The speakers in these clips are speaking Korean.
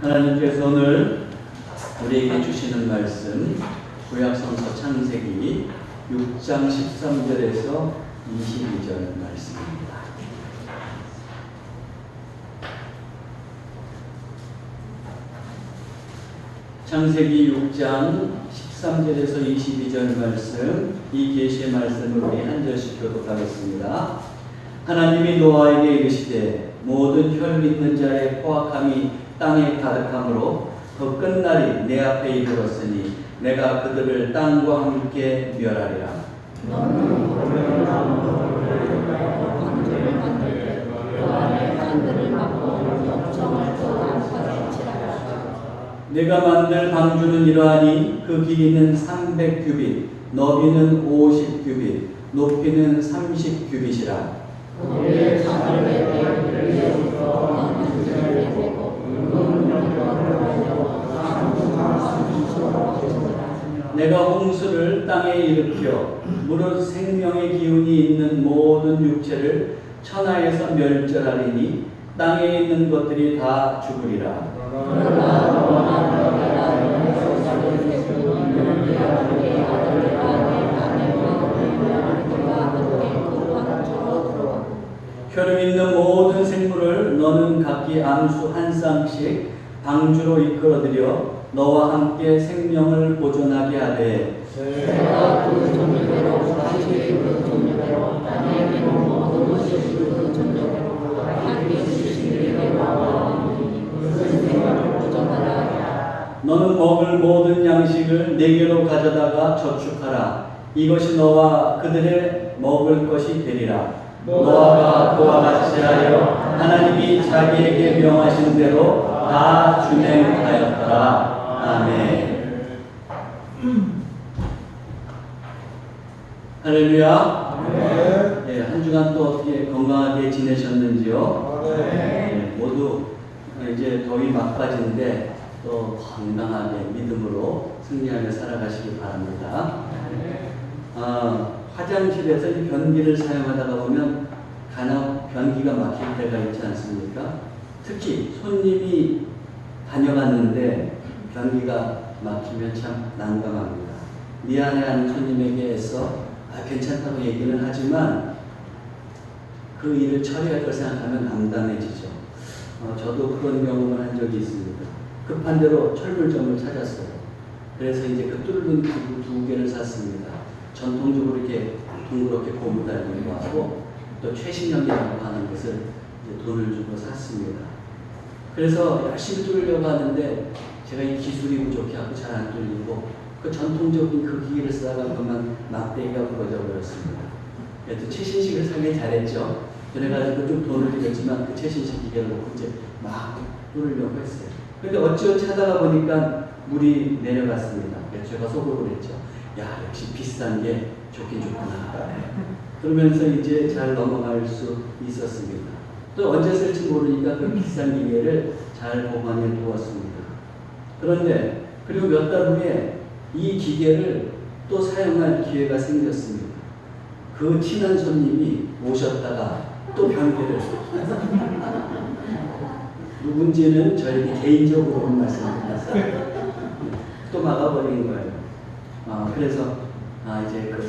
하나님께서 오늘 우리에게 주시는 말씀 구약성서 창세기 6장 13절에서 22절 말씀입니다. 창세기 6장 13절에서 22절 말씀, 이 계시의 말씀을 우리 한 절씩 교독하겠습니다. 하나님이 노아에게 이르시되 모든 혈 믿는 자의 포악함이 땅에 가득함으로 그 끝날이 내 앞에 이르렀으니 내가 그들을 땅과 함께 멸하리라. 내가 만들 방주는 이러하니 그 길이는 300규빗, 너비는 50규빗, 높이는 30규빗이라. 내가 홍수를 땅에 일으켜 무릇 생명의 기운이 있는 모든 육체를 천하에서 멸절하리니 땅에 있는 것들이 다 죽으리라. 혈육 있는 모든 생물을 너는 각기 암수 한 쌍씩 방주로 이끌어들여 너와 함께 생명을 보존하게 하되 내가 그 종류대로 다시 그 종류대로 땅에 있는 모든 것이 그 종류대로 하나님이 주신 이대로 그 생명을 보존하라. 너는 먹을 모든 양식을 내게로 가져다가 저축하라. 이것이 너와 그들의 먹을 것이 되리라. 노아가 그와 같이 하여 하나님이 자기에게 명하신 대로 다 준행하였더라. 아멘. 할렐루야. 네, 한 주간 또 어떻게 건강하게 지내셨는지요? 네, 모두 이제 더위 막바지인데 또 건강하게 믿음으로 승리하며 살아가시기 바랍니다. 화장실에서 이 변기를 사용하다가 보면 간혹 변기가 막힐 때가 있지 않습니까? 특히 손님이 다녀갔는데 변기가 막히면 참 난감합니다. 미안해하는 손님에게 애써 괜찮다고 얘기는 하지만 그 일을 처리할 걸 생각하면 암담해지죠. 저도 그런 경험을 한 적이 있습니다. 급한 대로 철물점을 찾았어요. 그래서 이제 그 뚫는 기구 2개를 샀습니다. 전통적으로 이렇게 둥그렇게 고무 달린 거 하고 또 최신형이라고 하는 것을 이제 돈을 주고 샀습니다. 그래서 열심히 뚫으려고 하는데 제가 이 기술이 부족해 하고 잘 안 뚫리고 그 전통적인 그 기계를 쓰다가 그만 막대기가 부러져 버렸습니다. 그래도 최신식을 사길 잘했죠. 그래가지고 좀 돈을 들였지만 그 최신식 기계를 놓고 이제 막 뚫으려고 했어요. 근데 어찌어찌 하다가 보니까 물이 내려갔습니다. 그래서 제가 속으로 그랬죠. 야, 역시 비싼 게 좋긴 좋구나. 그러면서 이제 잘 넘어갈 수 있었습니다. 또 언제 쓸지 모르니까 그 비싼 기계를 잘 보관해 두었습니다. 그런데 그리고 몇 달 후에 이 기계를 또 사용할 기회가 생겼습니다. 그 친한 손님이 오셨다가 또 변기를 누군지는 저에게 개인적으로 말씀드렸어요. 또 막아버린 거예요. 그래서 이제 그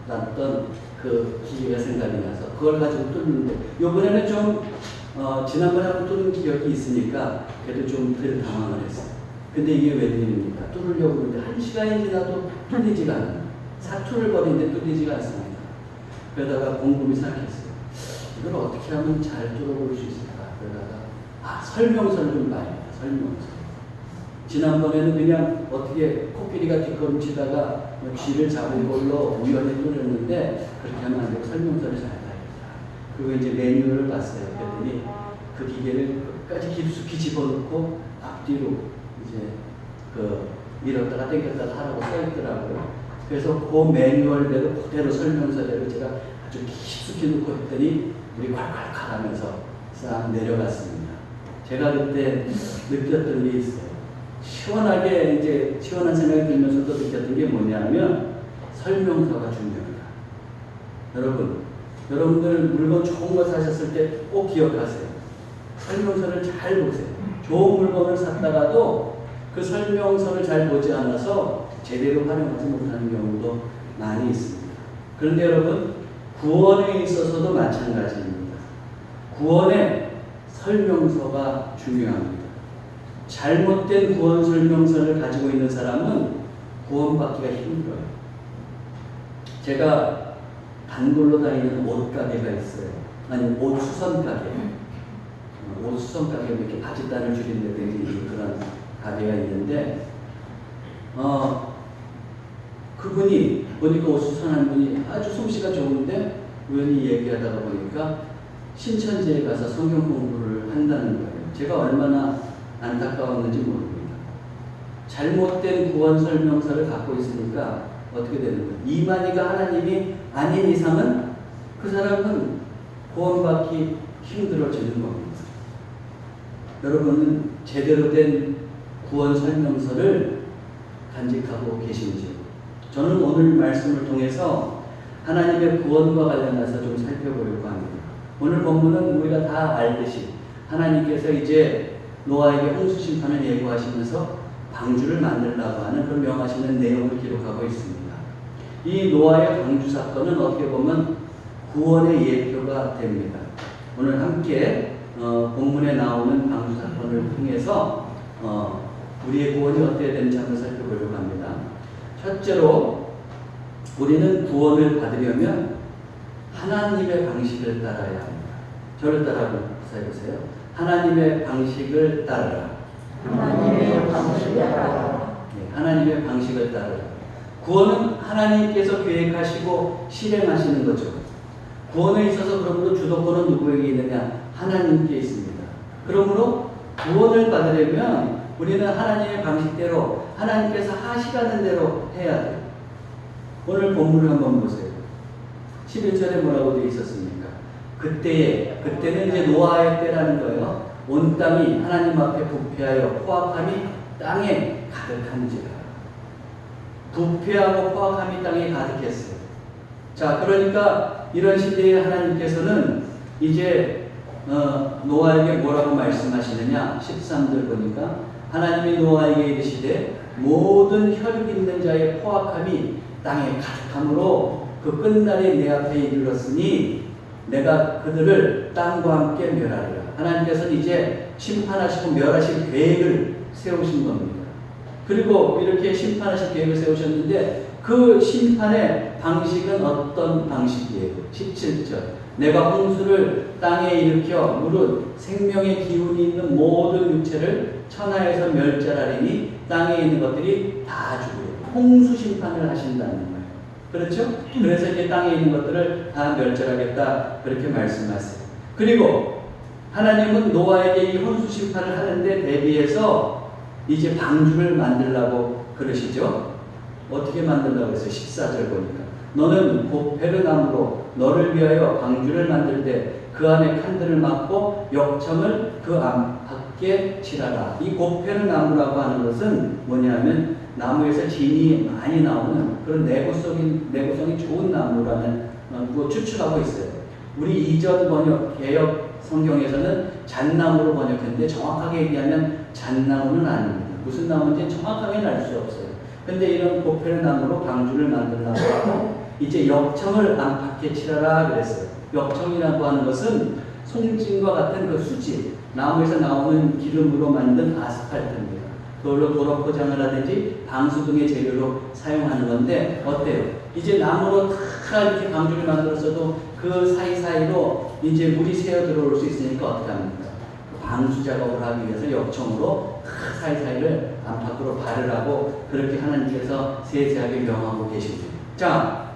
샀던 그 기계가 생각이 나서 그걸 가지고 뚫는데 이번에는 좀 지난번에 한번 뚫은 기억이 있으니까 그래도 좀 덜 당황을 했어요. 근데 이게 웬일입니까? 뚫으려고 그러는데 1시간이 지나도 뚫리지가 않아요. 사투를 벌이는데 뚫리지가 않습니다. 그러다가 곰곰이 생각했어요. 이걸 어떻게 하면 잘 뚫어볼 수 있을까? 그러다가 설명서를 좀 봐야 됩니다. 설명서. 지난번에는 그냥 어떻게 코끼리가 뒷걸음치다가 쥐를 잡은 걸로 우연히 뚫었는데 그렇게 하면 안 되고 설명서를 잘 봐야겠다. 그리고 이제 매뉴얼을 봤어요. 그랬더니 그 기계를 끝까지 깊숙이 집어넣고 앞뒤로 이제 밀었다가 당겼다가 하라고 써있더라고요. 그래서 그 매뉴얼대로 그대로 설명서대로 제가 아주 깊숙이 넣고 했더니 물이 콸콸콸 하면서 싹 내려갔습니다. 제가 그때 느꼈던 게 있어요. 시원하게 이제 시원한 생각이 들면서도 느꼈던 게 뭐냐면 설명서가 중요합니다. 여러분들 물건 좋은 거 사셨을 때 꼭 기억하세요. 설명서를 잘 보세요. 좋은 물건을 샀다가도 그 설명서를 잘 보지 않아서 제대로 활용하지 못하는 경우도 많이 있습니다. 그런데 여러분, 구원에 있어서도 마찬가지입니다. 구원의 설명서가 중요합니다. 잘못된 구원 설명서를 가지고 있는 사람은 구원받기가 힘들어요. 제가 단골로 다니는 옷가게가 있어요. 아니, 옷 수선 가게. 옷 수선 가게 이렇게 바지단을 줄인다든지 그런 가게가 있는데, 그분이 보니까 옷 수선하는 분이 아주 솜씨가 좋은데 우연히 얘기하다가 보니까 신천지에 가서 성경 공부를 한다는 거예요. 제가 얼마나 안타까웠는지 모릅니다. 잘못된 구원 설명서를 갖고 있으니까 어떻게 되는 거예요? 이만희가 하나님이 아닌 이상은 그 사람은 구원받기 힘들어지는 겁니다. 여러분은 제대로 된 구원 설명서를 간직하고 계신지요? 저는 오늘 말씀을 통해서 하나님의 구원과 관련해서 좀 살펴보려고 합니다. 오늘 본문은 우리가 다 알듯이 하나님께서 이제 노아에게 홍수 심판을 예고하시면서 방주를 만들라고 하는 그런 명하시는 내용을 기록하고 있습니다. 이 노아의 방주 사건은 어떻게 보면 구원의 예표가 됩니다. 오늘 함께 본문에 나오는 방주 사건을 통해서 우리의 구원이 어떻게 되는지 한번 살펴보려고 합니다. 첫째로 우리는 구원을 받으려면 하나님의 방식을 따라야 합니다. 저를 따라보세요. 하나님의 방식을 따르라. 하나님의 방식을 따르라. 네, 하나님의 방식을 따르라. 구원은 하나님께서 계획하시고 실행하시는 거죠. 구원에 있어서 그러므로 주도권은 누구에게 있느냐? 하나님께 있습니다. 그러므로 구원을 받으려면 우리는 하나님의 방식대로 하나님께서 하시라는 대로 해야 돼요. 오늘 본문을 한번 보세요. 11절에 뭐라고 되어 있었습니까? 그때는 이제 노아의 때라는 거예요. 온 땅이 하나님 앞에 부패하여 포악함이 땅에 가득한지라. 부패하고 포악함이 땅에 가득했어요. 자, 그러니까 이런 시대에 하나님께서는 이제 노아에게 뭐라고 말씀하시느냐? 13절 보니까 하나님이 노아에게 이르시되 모든 혈육 있는 자의 포악함이 땅에 가득함으로 그 끝날이 내 앞에 이르렀으니 내가 그들을 땅과 함께 멸하리라. 하나님께서는 이제 심판하시고 멸하실 계획을 세우신 겁니다. 그리고 이렇게 심판하실 계획을 세우셨는데 그 심판의 방식은 어떤 방식이에요? 17절 내가 홍수를 땅에 일으켜 무릇 생명의 기운이 있는 모든 육체를 천하에서 멸절하리니 땅에 있는 것들이 다 죽어요. 홍수 심판을 하신다는 거예요. 그렇죠? 그래서 이제 땅에 있는 것들을 다 멸절하겠다 그렇게 말씀하세요. 그리고 하나님은 노아에게 이 홍수 심판을 하는데 대비해서 이제 방주를 만들라고 그러시죠. 어떻게 만들라고 했어요? 14절 보니까 너는 고페르나무로 너를 위하여 방주를 만들 때 그 안에 칸들을 막고 역청을 그 안팎에 칠하라. 이 고페르나무라고 하는 것은 뭐냐면 나무에서 진이 많이 나오는 그런 내구성이 좋은 나무라는 거 추측하고 있어요. 우리 이전 번역 개역 성경에서는 잣나무로 번역했는데 정확하게 얘기하면 잣나무는 아닙니다. 무슨 나무인지 정확하게는 알 수 없어요. 근데 이런 고페르나무로 방주를 만들라고 하고 이제 역청을 안팎에 칠하라 그랬어요. 역청이라고 하는 것은 송진과 같은 그 수지, 나무에서 나오는 기름으로 만든 아스팔트입니다. 그걸로 도로 포장을 하든지 방수 등의 재료로 사용하는 건데 어때요? 이제 나무로 다 이렇게 방주를 만들었어도 그 사이사이로 이제 물이 새어 들어올 수 있으니까 어떻게 합니까? 방수 작업을 하기 위해서 역청으로 다 사이사이를 안팎으로 바르라고 그렇게 하나님께서 세세하게 명하고 계십니다. 자,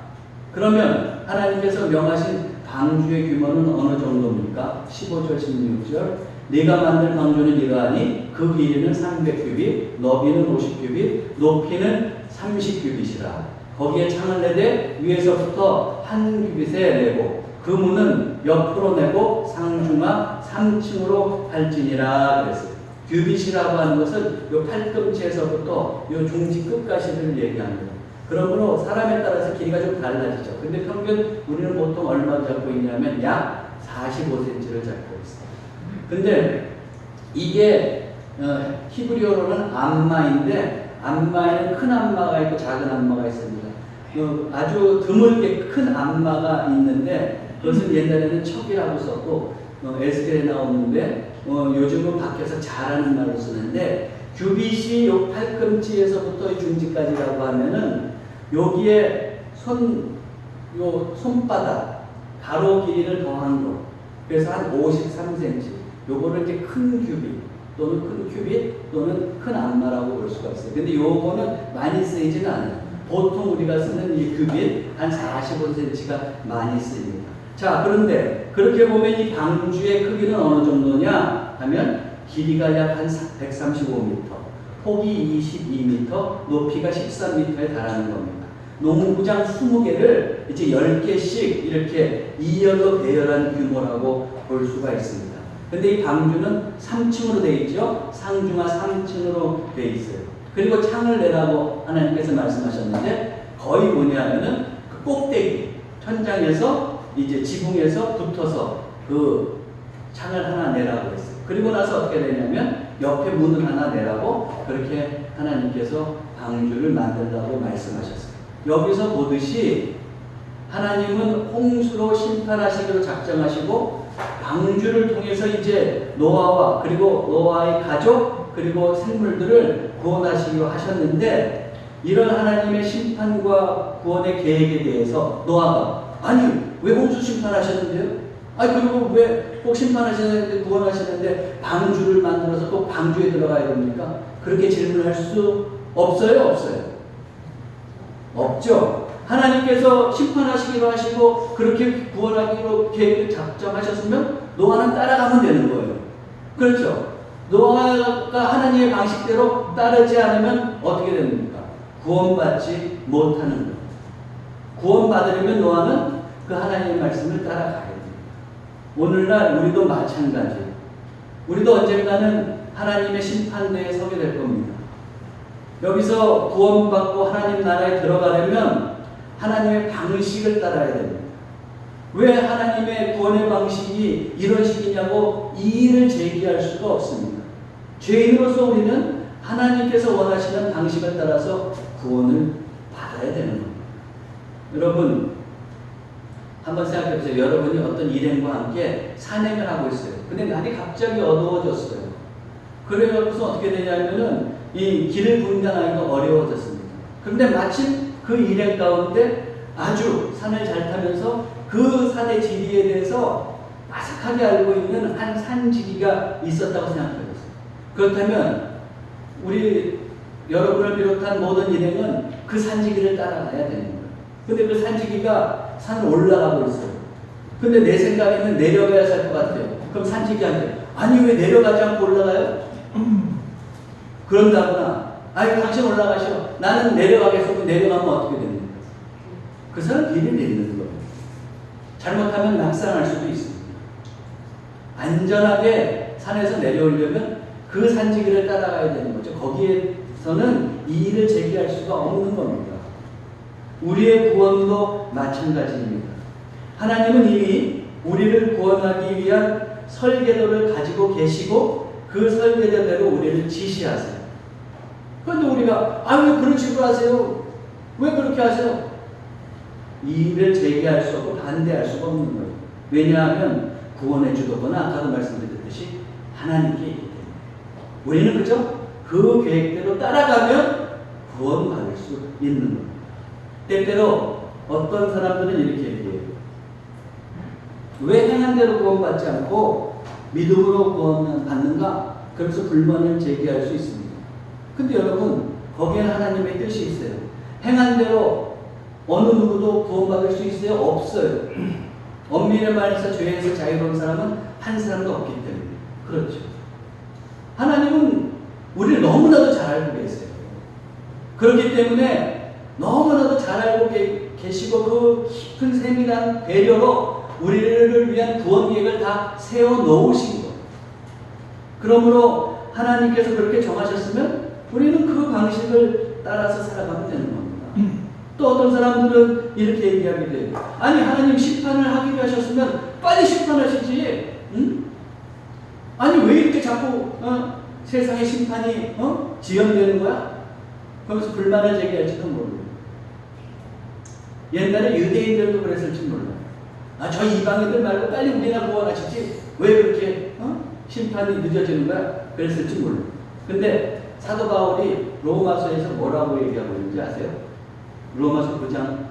그러면 하나님께서 명하신 방주의 규모는 어느 정도입니까? 15절, 16절. 네가 만들 방주는 이러하니 그 길이는 300규빗, 너비는 50규빗, 높이는 30규빗이라. 거기에 창을 내되 위에서부터 한 규빗에 내고 그 문은 옆으로 내고 상중하 3층으로 할지니라 그랬어요. 규빗이라고 하는 것은 요 팔꿈치에서부터 요 중지 끝까지를 얘기합니다. 그러므로 사람에 따라서 길이가 좀 달라지죠. 근데 평균 우리는 보통 얼마 잡고 있냐면 약 45cm를 잡고 있어요. 근데 이게 히브리어로는 암마인데 암마에는 큰 암마가 있고 작은 암마가 있습니다. 아주 드물게 큰 암마가 있는데 그것은 옛날에는 척이라고 썼고 에스겔에 나오는데 요즘은 바뀌어서 자라는 말로 쓰는데 규빗이 요 팔꿈치에서부터 중지까지라고 하면은 여기에 손바닥 가로 길이를 더한 거. 그래서 한 53cm. 요거를 이제 큰 규빗 또는 큰 큐빗 또는 큰 암마라고 볼 수가 있어요. 근데 요거는 많이 쓰이지는 않아요. 보통 우리가 쓰는 이 규빗 한 45cm가 많이 쓰입니다. 자, 그런데 그렇게 보면 이 방주의 크기는 어느 정도냐 하면 길이가 약 한 135m, 폭이 22m, 높이가 13m에 달하는 겁니다. 농구장 20개를 이제 10개씩 이렇게 이열로 배열한 규모라고 볼 수가 있습니다. 근데 이 방주는 3층으로 되어 있죠. 상중하 3층으로 되어 있어요. 그리고 창을 내라고 하나님께서 말씀하셨는데 거의 뭐냐면은 그 꼭대기 천장에서 이제 지붕에서 붙어서 그 창을 하나 내라고 했어요. 그리고 나서 어떻게 되냐면 옆에 문을 하나 내라고 그렇게 하나님께서 방주를 만들라고 말씀하셨어요. 여기서 보듯이 하나님은 홍수로 심판하시기로 작정하시고 방주를 통해서 이제 노아와 그리고 노아의 가족 그리고 생물들을 구원하시기로 하셨는데 이런 하나님의 심판과 구원의 계획에 대해서 노아가 아니 왜 홍수 심판하셨는데요? 아니 그리고 왜 꼭 심판하시는데 구원하시는데 방주를 만들어서 꼭 방주에 들어가야 됩니까? 그렇게 질문할 수 없어요? 없어요? 없죠. 하나님께서 심판하시기로 하시고 그렇게 구원하기로 계획을 작정하셨으면 노아는 따라가면 되는 거예요. 그렇죠. 노아가 하나님의 방식대로 따르지 않으면 어떻게 됩니까? 구원받지 못하는 거예요. 구원받으려면 노아는 그 하나님의 말씀을 따라가야 돼요. 오늘날 우리도 마찬가지예요. 우리도 언젠가는 하나님의 심판대에 서게 될 겁니다. 여기서 구원받고 하나님 나라에 들어가려면 하나님의 방식을 따라야 됩니다. 왜 하나님의 구원의 방식이 이런 식이냐고 이의를 제기할 수가 없습니다. 죄인으로서 우리는 하나님께서 원하시는 방식을 따라서 구원을 받아야 되는 겁니다. 여러분 한번 생각해 보세요. 여러분이 어떤 일행과 함께 산행을 하고 있어요. 근데 날이 갑자기 어두워졌어요. 그래서 어떻게 되냐면은 이 길을 분간하기가 어려워졌습니다. 그런데 마침 그 일행 가운데 아주 산을 잘 타면서 그 산의 지리에 대해서 바삭하게 알고 있는 한 산지기가 있었다고 생각해보세요. 그렇다면 우리 여러분을 비롯한 모든 일행은 그 산지기를 따라가야 되는 거예요. 근데 그 산지기가 산을 올라가고 있어요. 근데 내 생각에는 내려가야 살 것 같아요. 그럼 산지기한테 아니 왜 내려가지 않고 올라가요? 그런다거나 아니 당신 올라가셔. 나는 내려가겠어. 내려가면 어떻게 됩니까? 그 사람 길을 잃는 거예요. 잘못하면 낙상할 수도 있습니다. 안전하게 산에서 내려오려면 그 산지기를 따라가야 되는 거죠. 거기에서는 이의를 제기할 수가 없는 겁니다. 우리의 구원도 마찬가지입니다. 하나님은 이미 우리를 구원하기 위한 설계도를 가지고 계시고 그 설계도대로 우리를 지시하세요. 그런데 우리가 왜 그런 식으로 하세요? 왜 그렇게 하세요? 이의를 제기할 수 없고 반대할 수가 없는 거예요. 왜냐하면 구원의 주도권은 아까도 말씀드렸듯이 하나님께 있기 때문에 우리는 그죠? 그 계획대로 따라가면 구원받을 수 있는 겁니다. 때때로 어떤 사람들은 이렇게 얘기해요. 왜 행한 대로 구원받지 않고 믿음으로 구원받는가? 그래서 불만을 제기할 수 있습니다. 근데 여러분 거기에는 하나님의 뜻이 있어요. 행한 대로 어느 누구도 구원받을 수 있어요? 없어요. 엄밀히 말해서 죄에서 자유로운 사람은 한 사람도 없기 때문에 그렇죠. 하나님은 우리를 너무나도 잘 알고 계세요. 그렇기 때문에 너무나도 잘 알고 계시고 그 깊은 세밀한 배려로 우리를 위한 구원 계획을 다 세워놓으신 거예요. 그러므로 하나님께서 그렇게 정하셨으면 우리는 그 방식을 따라서 살아가면 되는 겁니다. 또 어떤 사람들은 이렇게 얘기하게 돼요. 아니 하나님 심판을 하기로 하셨으면 빨리 심판하시지. 응? 아니 왜 이렇게 자꾸 세상의 심판이 지연되는 거야? 그러면서 불만을 제기할지도 모르고. 옛날에 유대인들도 그랬을지 몰라. 저 이방인들 말고 빨리 우리나 구원하시지 왜 그렇게 심판이 늦어지는 거야? 그랬을지 몰라. 근데 사도 바울이 로마서에서 뭐라고 얘기하고 있는지 아세요? 로마서 9장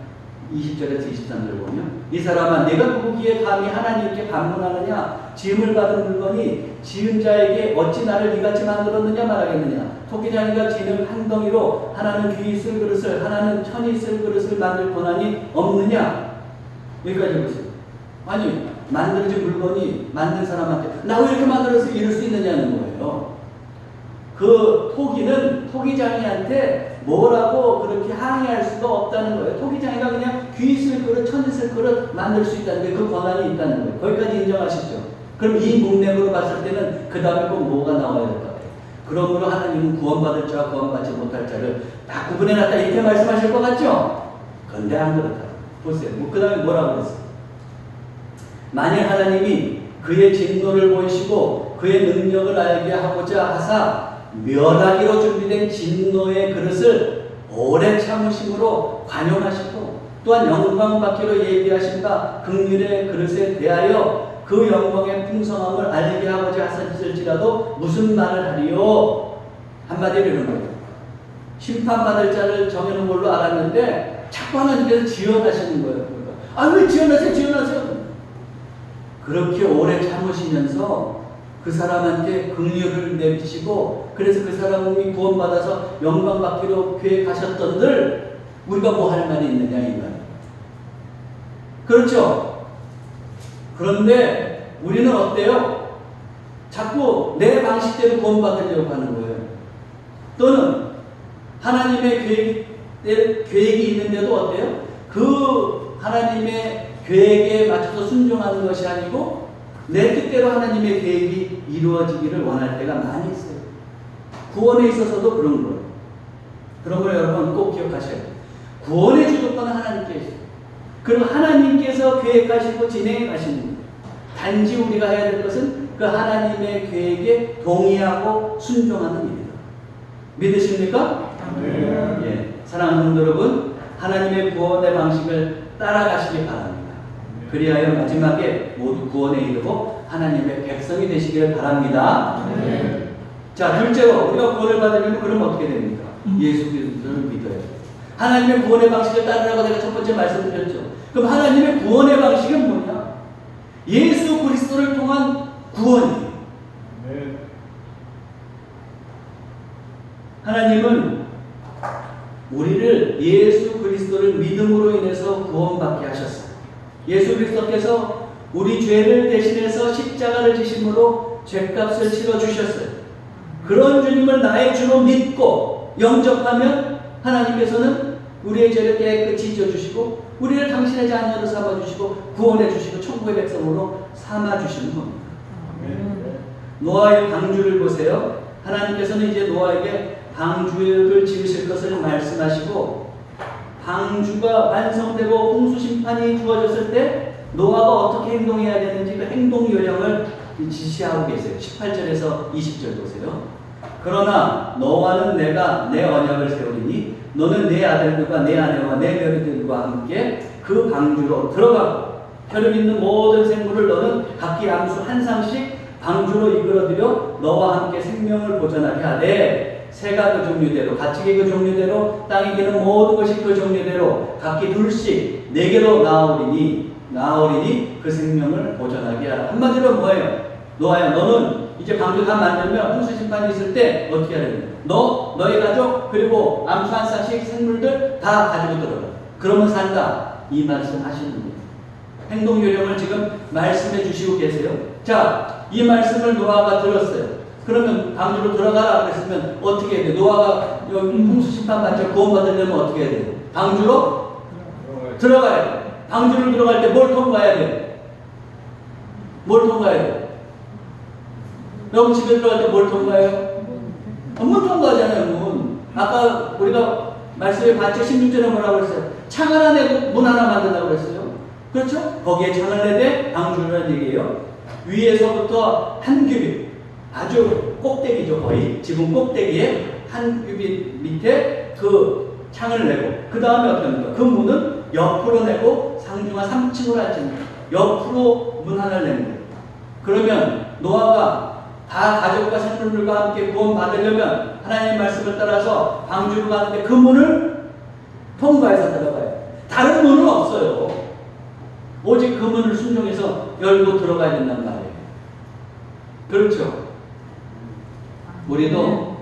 20절에서 23절을 보면 이 사람아 내가 누구기에 감히 하나님께 반문하느냐 지음을 받은 물건이 지은 자에게 어찌 나를 이같이 만들었느냐 말하겠느냐 토끼장이가 지는 한 덩이로 하나는 귀 있을 그릇을 하나는 천이 있을 그릇을 만들 권한이 없느냐 여기까지 보세요. 아니 만들어진 물건이 만든 사람한테 나 왜 이렇게 만들어서 이럴 수 있느냐는 거예요. 그 토기는 토기장이한테 뭐라고 그렇게 항의할 수가 없다는 거예요. 토기장이가 그냥 귀 있을 그릇, 천 있을 그릇 만들 수 있다는 게 그 권한이 있다는 거예요. 거기까지 인정하시죠? 그럼 이 문맥으로 봤을 때는 그 다음에 꼭 뭐가 나와야 될 것 같아요? 그러므로 하나님은 구원받을 자와 구원받지 못할 자를 다 구분해놨다 이렇게 말씀하실 것 같죠? 그런데 안 그렇다. 보세요. 그 다음에 뭐라고 그랬어요? 만일 하나님이 그의 진노를 보이시고 그의 능력을 알게 하고자 하사 멸하기로 준비된 진노의 그릇을 오래 참으심으로 관용하시고 또한 영광받기로 예비하신 바 긍휼의 그릇에 대하여 그 영광의 풍성함을 알게 하고자 하셨을지라도 무슨 말을 하리요? 한마디로 이런 거예요. 심판받을 자를 정해놓은 걸로 알았는데 자꾸 하나님께서 지원하시는 거예요. 왜 지원하세요? 그렇게 오래 참으시면서 그 사람한테 긍휼을 내비치고 그래서 그 사람이 구원받아서 영광받기로 계획하셨던들 우리가 뭐 할 말이 있느냐 이 말. 그렇죠? 그런데 우리는 어때요? 자꾸 내 방식대로 구원받으려고 하는 거예요. 또는 하나님의 계획이 있는데도 어때요? 그 하나님의 계획에 맞춰서 순종하는 것이 아니고 내 뜻대로 하나님의 계획이 이루어지기를 원할 때가 많이 있어요. 구원에 있어서도 그런 거예요. 그런 걸 여러분 꼭 기억하셔야 돼요. 구원의 주도권은 하나님께 있어요. 그리고 하나님께서 계획하시고 진행해 가시는 거예요. 단지 우리가 해야 될 것은 그 하나님의 계획에 동의하고 순종하는 일이다. 믿으십니까? 예. 사랑하는 성도 여러분, 하나님의 구원의 방식을 따라가시기 바랍니다. 그리하여 마지막에 모두 구원에 이르고 하나님의 백성이 되시기를 바랍니다. 자, 둘째로 우리가 구원을 받으려면 그럼 어떻게 됩니까? 예수 그리스도를 믿어야 돼요. 하나님의 구원의 방식을 따르라고 내가 첫 번째 말씀드렸죠. 그럼 하나님의 구원의 방식은 뭐냐? 예수 그리스도를 통한 구원이에요. 하나님은 우리를 예수 그리스도를 믿음으로 인해서 구원받게 하셨어요. 예수 그리스도께서 우리 죄를 대신해서 십자가를 지심으로 죄값을 치러주셨어요. 그런 주님을 나의 주로 믿고 영접하면 하나님께서는 우리의 죄를 깨끗이 지어주시고 우리를 당신의 자녀로 삼아주시고 구원해주시고 천국의 백성으로 삼아주시는 겁니다. 노아의 방주를 보세요. 하나님께서는 이제 노아에게 방주를 지으실 것을 말씀하시고 방주가 완성되고 홍수 심판이 주어졌을 때 노아가 어떻게 행동해야 되는지 그 행동 요령을 지시하고 계세요. 18절에서 20절 보세요. 그러나 너와는 내가 내 언약을 세우리니 너는 내 아들들과 내 아내와 내 며느리들과 함께 그 방주로 들어가고 혈육 있는 모든 생물을 너는 각기 암수 한 쌍씩 방주로 이끌어들여 너와 함께 생명을 보존하게 하되 새가 그 종류대로 가축이 그 종류대로 땅에 기는 모든 것이 그 종류대로 각기 둘씩 네개로 나오리니 그 생명을 보존하게 하라. 한마디로 뭐예요? 노아야 너는 이제 방주 다 만들면 홍수 심판이 있을 때 어떻게 해야 되냐? 너의 가족 그리고 암수 한 쌍씩 생물들 다 가지고 들어가. 그러면 산다. 이 말씀 하시는 거예요. 행동 요령을 지금 말씀해 주시고 계세요. 자, 이 말씀을 노아가 들었어요. 그러면 방주로 들어가라 그랬으면 어떻게 해야 돼? 노아가 여기 홍수 심판 받자 구원받으려면 어떻게 해야 돼? 방주로 들어가야 돼. 방주로 들어갈 때 뭘 통과해야 돼? 뭘 통과해야 돼? 여러분 집에 들어갈 때 뭘 통과해요? 문 통과하잖아요. 문. 아까 우리가 말씀에 봤죠? 16절에 뭐라고 그랬어요? 창 하나 내고 문 하나 만든다고 그랬어요. 그렇죠? 거기에 창을 내되 방주라는 얘기예요. 위에서부터 한 규빗 아주 꼭대기죠. 거의 지붕 꼭대기에 한 규빗 밑에 그 창을 내고 그 다음에 어떻게 합니까? 그 문은 옆으로 내고 상중하 3층으로 앉습니다. 옆으로 문 하나를 내는 거예요. 그러면 노아가 다 가족과 생물들과 함께 구원 받으려면 하나님의 말씀을 따라서 방주로 가는데 그 문을 통과해서 들어가요. 다른 문은 없어요. 오직 그 문을 순종해서 열고 들어가야 된단 말이에요. 그렇죠? 우리도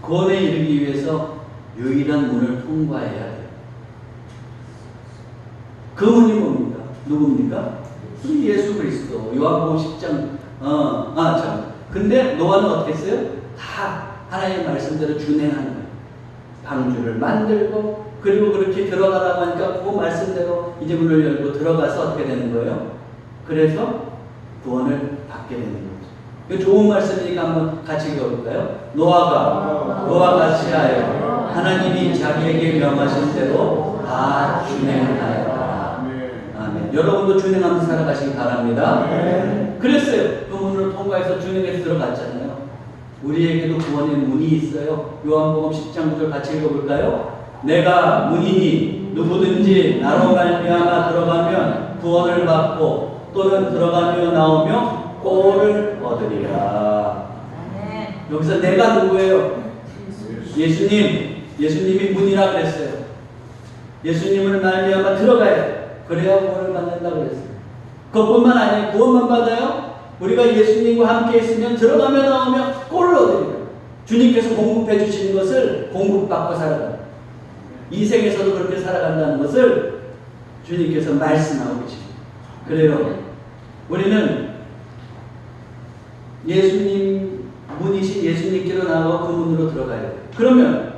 구원에 이르기 위해서 유일한 문을 통과해야 돼요. 그 문이 뭡니까? 누굽니까? 우리 예수 그리스도. 요한복음 10장. 근데 노아는 어떻게 했어요? 다 하나님의 말씀대로 준행하는 거예요. 방주를 만들고 그리고 그렇게 들어가라고 하니까 그 말씀대로 이제 문을 열고 들어가서 어떻게 되는 거예요? 그래서 구원을 받게 되는 거죠. 이거 좋은 말씀이니까 한번 같이 읽어볼까요? 노아가 그와 같이 하여 하나님이 자기에게 명하신 대로 다 준행하였다. 아멘. 여러분도 준행하면서 살아가시기 바랍니다. 그랬어요. 그 문을 통과해서 준행해서 들어갔잖아요. 우리에게도 구원의 문이 있어요. 요한복음 10장 9절 같이 읽어볼까요? 내가 문이니 누구든지 나로 말미암아 들어가면 구원을 받고 또는 들어가며 나오며 꼴을 얻으리라. 여기서 내가 누구예요? 예수님이 문이라 그랬어요. 예수님을 말미암아 들어가야 돼. 그래야 구원을 받는다 그랬어요. 그것뿐만 아니에요. 구원만 받아요. 우리가 예수님과 함께 있으면 들어가며 나오며 꼴을 얻으리라. 주님께서 공급해 주시는 것을 공급받고 살아가요. 이 생에서도 그렇게 살아간다는 것을 주님께서 말씀하고 계십니다. 그래요. 우리는 예수님 문이신 예수님께로 나아가 그 문으로 들어가야 돼요. 그러면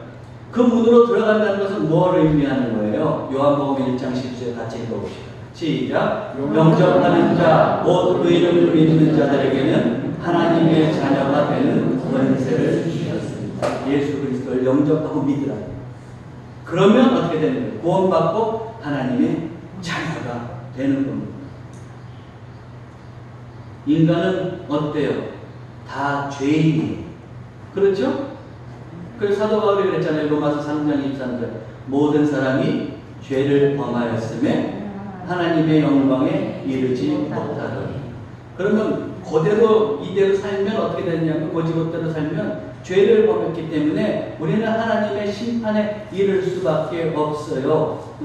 그 문으로 들어간다는 것은 뭘 의미하는 거예요? 요한복음 1장 10절 같이 읽어보시죠. 시작. 영접하는 자, 곧 그 이름을 믿는 자들에게는 하나님의 자녀가 되는 권세를 주셨습니다. 예수 그리스도를 영접하고 믿으라. 그러면 어떻게 되는 거예요? 구원받고 하나님의 자녀가 되는 겁니다. 인간은 어때요? 다 죄인이에요. 그렇죠? 그래서 사도 바울이 그랬잖아요. 로마서 3장 23절. 모든 사람이 죄를 범하였음에 하나님의 영광에 이르지 못하더니. 그러면 그대로 이대로 살면 어떻게 되냐면 고지것대로 살면 죄를 범했기 때문에 우리는 하나님의 심판에 이를 수밖에 없어요.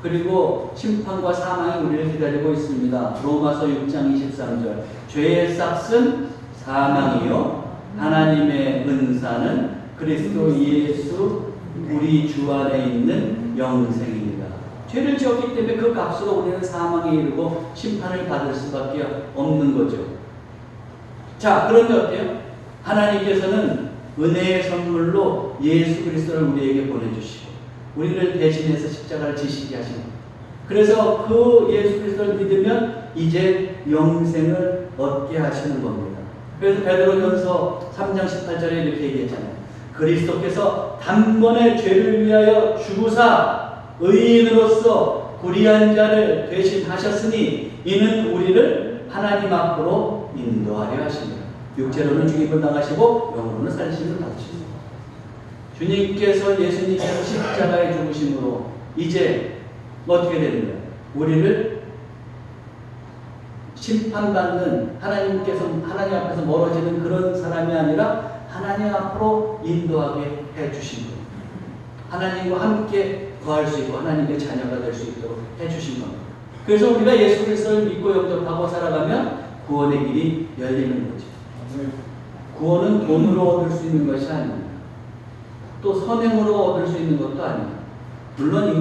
그리고 심판과 사망이 우리를 기다리고 있습니다. 로마서 6장 23절. 죄의 싹은 사망이요 하나님의 은사는 그리스도 예수 우리 주 안에 있는 영생입니다. 죄를 지었기 때문에 그 값으로 우리는 사망에 이르고 심판을 받을 수밖에 없는 거죠. 자, 그런데 어때요? 하나님께서는 은혜의 선물로 예수 그리스도를 우리에게 보내주시고 우리를 대신해서 십자가를 지시게 하신 겁니다. 그래서 그 예수 그리스도를 믿으면 이제 영생을 얻게 하시는 겁니다. 그래서 베드로전서 3장 18절에 이렇게 얘기했잖아요. 그리스도께서 단번에 죄를 위하여 죽으사 의인으로서 구리한 자를 대신하셨으니 이는 우리를 하나님 앞으로 인도하려 하십니다. 육체로는 죽임을 당하시고 영으로는 살리심을 받으십니다. 주님께서 예수님께서 십자가에 죽으심으로 이제 어떻게 되는 거예요? 우리를 심판받는 하나님께서 하나님 앞에서 멀어지는 그런 사람이 아니라 하나님 앞으로 인도하게 해주신 거예요. 하나님과 함께 거할 수 있고 하나님의 자녀가 될 수 있도록 해주신 겁니다. 그래서 우리가 예수 그리스도를 믿고 영접하고 살아가면 구원의 길이 열리는 거죠. 구원은 돈으로 얻을 수 있는 것이 아닙니다. 또 선행으로 얻을 수 있는 것도 아닙니다. 물론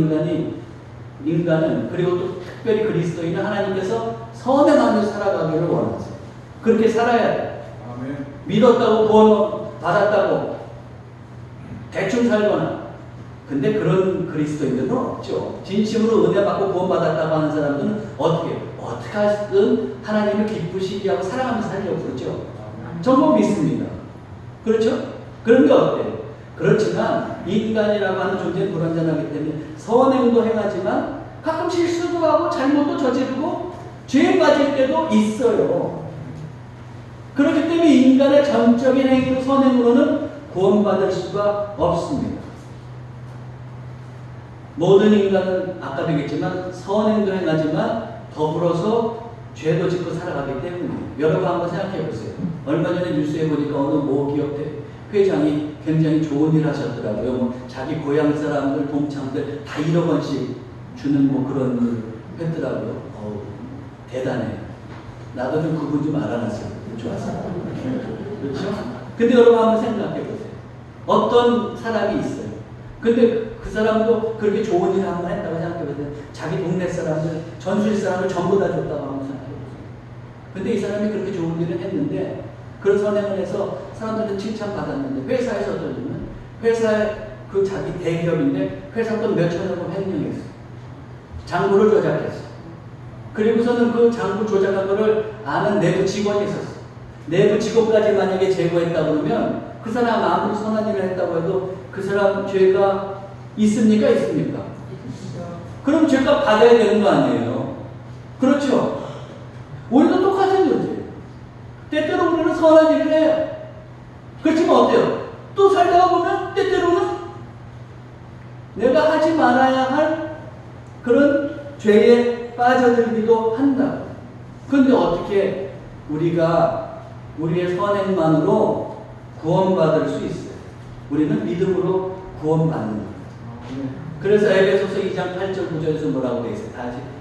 인간은 그리고 또 특별히 그리스도인은 하나님께서 선행하며 살아가기를 원하세요. 그렇게 살아야 돼요. 믿었다고 구원 받았다고 대충 살거나 근데 그런 그리스도인들은 없죠. 진심으로 은혜 받고 구원 받았다고 하는 사람들은 어떻게 하든 하나님을 기쁘시게 하고 살아가면서 살려고 그러죠. 정말 믿습니다. 그렇죠? 그런데 어때요? 그렇지만 인간이라고 하는 존재는 불완전하기 때문에 선행도 행하지만 가끔 실수도 하고 잘못도 저지르고 죄에 빠질 때도 있어요. 그렇기 때문에 하나님이 인간의 전적인 행위로 선행으로는 구원받을 수가 없습니다. 모든 인간은 아까도 얘기했지만 선행도 행하지만 더불어서 죄도 짓고 살아가기 때문에 여러분 한번 생각해 보세요. 얼마 전에 뉴스에 보니까 어느 모 기업 회장이 굉장히 좋은 일 하셨더라고요. 뭐 자기 고향 사람들, 동창들 다 1억 원씩 주는 뭐 그런 일 했더라고요. 대단해요. 나도 좀 그분 좀 알아놨어요. 좋았어요. 그렇죠? 근데 여러분 한번 생각해 보세요. 어떤 사람이 있어요. 근데 그 사람도 그렇게 좋은 일을 한번 했다고 생각해 보세요. 자기 동네 사람들, 전수일 사람을 전부 다 줬다고 한번 생각해 보세요. 근데 이 사람이 그렇게 좋은 일을 했는데 그런 선행을 해서 사람들은 칭찬받았는데 회사에서 들으면 회사에 그 자기 대기업인데 회사 돈 몇천억 원 횡령했어. 장부를 조작했어. 그리고서는 그 장부 조작한 거를 아는 내부 직원이 있었어. 내부 직원까지 만약에 제거했다 그러면 그 사람 아무리 선한 일을 했다고 해도 그 사람 죄가 있습니까? 있습니까? 그럼 죄값 받아야 되는 거 아니에요? 그렇죠? 우리도 똑같은 존재예요. 때때로 우리는 선한 일을 해요. 그렇지만 어때요? 또 살다가 보면 때때로는 내가 하지 말아야 할 그런 죄에 빠져들기도 한다. 그런데 어떻게 우리가 우리의 선행만으로 구원받을 수 있어요? 우리는 믿음으로 구원받는 거예요. 그래서 에베소서 2장 8절 9절에서 뭐라고 되어 있어요?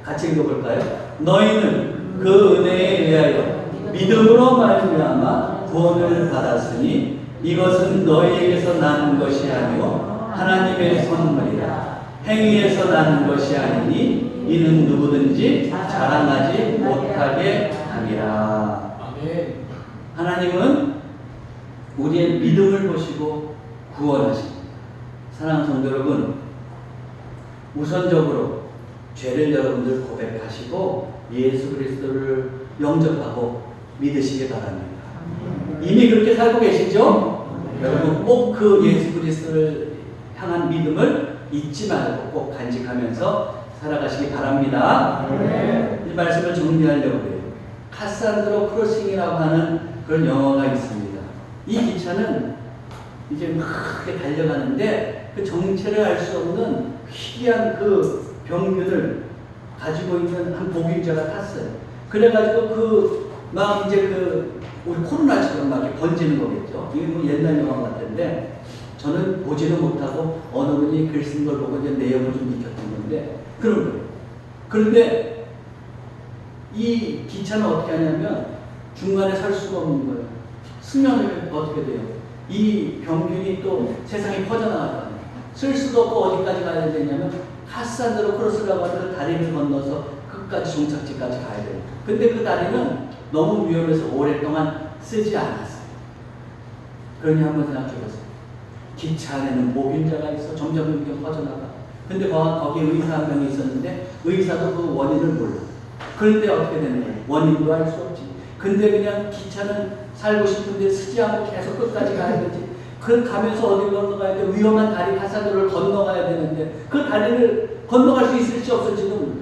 같이 읽어볼까요? 너희는 그 은혜에 의하여 믿음으로 말미암아 구원을 받았으니 이것은 너희에게서 나는 것이 아니요 하나님의 선물이라. 행위에서 나는 것이 아니니 이는 누구든지 자랑하지 못하게 함이라. 하나님은 우리의 믿음을 보시고 구원하십니다. 사랑하는 성도 여러분, 우선적으로 죄를 여러분들 고백하시고 예수 그리스도를 영접하고 믿으시기 바랍니다. 이미 그렇게 살고 계시죠? 여러분 꼭 그 예수 그리스도를 향한 믿음을 잊지 말고 꼭 간직하면서 살아가시기 바랍니다. 이 말씀을 정리하려고 해요. 카산드로 크로싱이라고 하는 그런 영어가 있습니다. 이 기차는 이제 막 달려가는데 그 정체를 알 수 없는 희귀한 그 병균을 가지고 있는 한 복인자가 탔어요. 그래가지고 막 이제 우리 코로나처럼 막 이렇게 번지는 거겠죠. 이게 뭐 옛날 영화 같은데 저는 보지는 못하고 어느 분이 글 쓴 걸 보고 이제 내용을 좀 익혔던 건데 그런 거예요. 그런데 이 기차는 어떻게 하냐면 중간에 설 수가 없는 거예요. 수면을 어떻게 돼요? 이 병균이 또 세상에 퍼져나갈 거 아니에요. 쓸 수도 없고 어디까지 가야 되냐면 카산드로 크로스라고 하는 다리를 건너서 끝까지 종착지까지 가야 돼요. 근데 그 다리는 너무 위험해서 오랫동안 쓰지 않았어요. 그러니 한번 생각해 보세요. 기차 안에는 보균자가 있어 점점 퍼져나가. 근데 거기 의사 한 명이 있었는데 의사도 그 원인을 몰라. 그런데 어떻게 되는 거예요? 원인도 알 수 없지. 근데 그냥 기차는 살고 싶은데 쓰지 않고 계속 끝까지 가야 되지. 그 가면서 어디 건너가야 돼? 위험한 다리 카산드로를 건너가야 되는데 그 다리를 건너갈 수 있을지 없을지도 몰라요.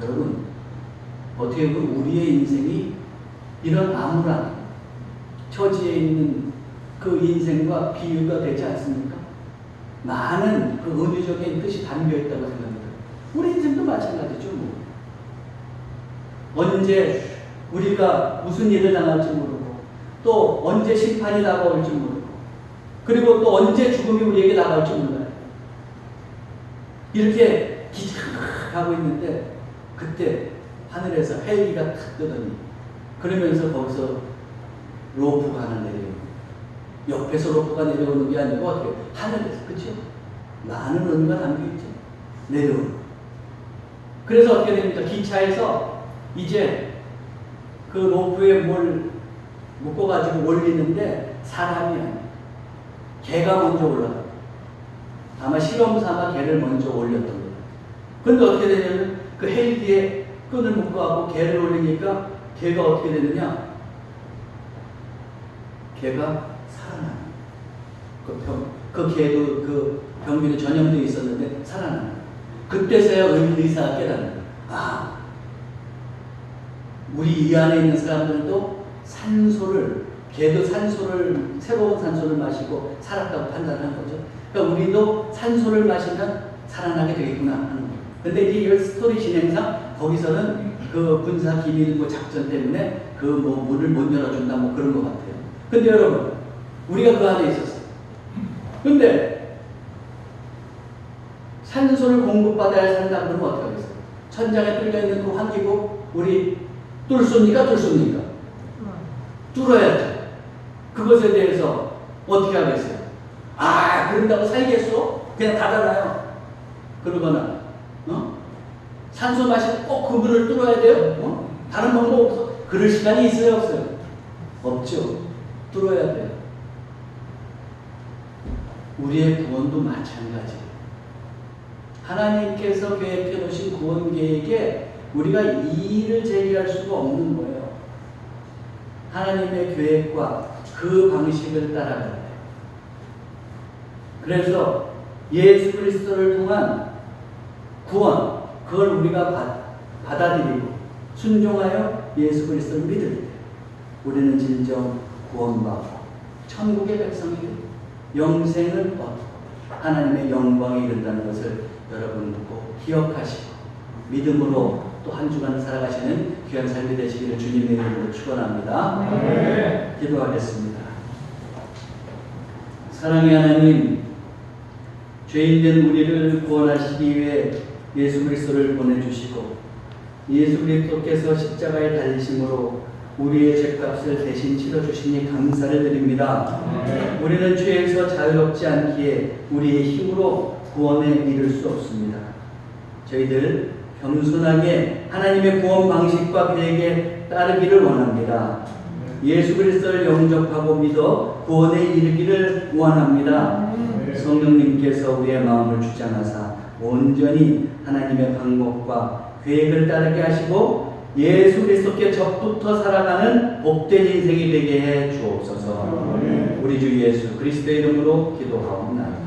여러분 어떻게 보면 우리의 인생이 이런 암울한 처지에 있는 그 인생과 비유가 되지 않습니까? 많은 그 은유적인 뜻이 담겨있다고 생각합니다. 우리 인생도 마찬가지죠. 언제 우리가 무슨 일을 당할지 모르고 또 언제 심판이 다가올지 모르고 그리고 또 언제 죽음이 우리에게 다가올지 몰라요. 이렇게 기착하고 있는데 그때 하늘에서 헬기가 탁 뜨더니 그러면서 거기서 로프가 하나 내려오고 옆에서 로프가 내려오는 게 아니고 어떻게 하늘에서 그렇죠? 많은 의미가 담겨있죠. 내려오는 그래서 어떻게 됩니까? 기차에서 이제 그 로프에 뭘 묶어가지고 올리는데 사람이 아니에요. 개가 먼저 올라가요. 아마 실험 삼아 개를 먼저 올렸던 거예요. 그런데 어떻게 되냐면 그 헬기에 끈을 묶어갖고 개를 올리니까 개가 어떻게 되느냐? 개가 살아나요. 그 개도 그 병균에 전염되어 있었는데 살아나요. 그때서야 의사가 깨닫는 거예요. 아, 우리 이 안에 있는 사람들도 산소를, 개도 산소를, 새로운 산소를 마시고 살았다고 판단한 거죠. 그러니까 우리도 산소를 마시면 살아나게 되겠구나 하는 거예요. 근데 이제 이 스토리 진행상 거기서는 그 군사 기밀 뭐 작전 때문에 그 뭐 문을 못 열어준다 뭐 그런 것 같아요. 근데 여러분, 우리가 그 안에 있었어요. 근데 산소를 공급받아야 산다 그러면 어떻게 하겠어요? 천장에 뚫려있는 그 환기구 우리 뚫습니까? 뚫습니까? 뚫어야죠. 그것에 대해서 어떻게 하겠어요? 아, 그런다고 살겠어? 그냥 닫아놔요. 그러거나, 산소 마시고 꼭 그 문을 뚫어야 돼요? 다른 방법 없어? 그럴 시간이 있어요? 없어요? 없죠. 뚫어야 돼요. 우리의 구원도 마찬가지예요. 하나님께서 계획해 놓으신 구원 계획에 우리가 이의를 제기할 수가 없는 거예요. 하나님의 계획과 그 방식을 따라가야 돼요. 그래서 예수 그리스도를 통한 구원, 그걸 우리가 받아들이고 순종하여 예수 그리스도를 믿을 때 우리는 진정 구원받고 천국의 백성이 되고 영생을 얻고 하나님의 영광에 이른다는 것을 여러분 꼭 기억하시고 믿음으로 또 한 주간 살아가시는 귀한 삶이 되시기를 주님의 이름으로 축원합니다. 네. 기도하겠습니다. 사랑의 하나님, 죄인된 우리를 구원하시기 위해 예수 그리스도를 보내주시고 예수 그리스도께서 십자가에 달리심으로 우리의 죄값을 대신 치러주시니 감사를 드립니다. 네. 우리는 죄에서 자유롭지 않기에 우리의 힘으로 구원에 이를 수 없습니다. 저희들 겸손하게 하나님의 구원 방식과 계획에 따르기를 원합니다. 예수 그리스도를 영접하고 믿어 구원에 이르기를 원합니다. 성령님께서 우리의 마음을 주장하사 온전히 하나님의 방법과 계획을 따르게 하시고 예수 그리스도께 적부터 살아가는 복된 인생이 되게 해 주옵소서. 우리 주 예수 그리스도의 이름으로 기도하옵나이다.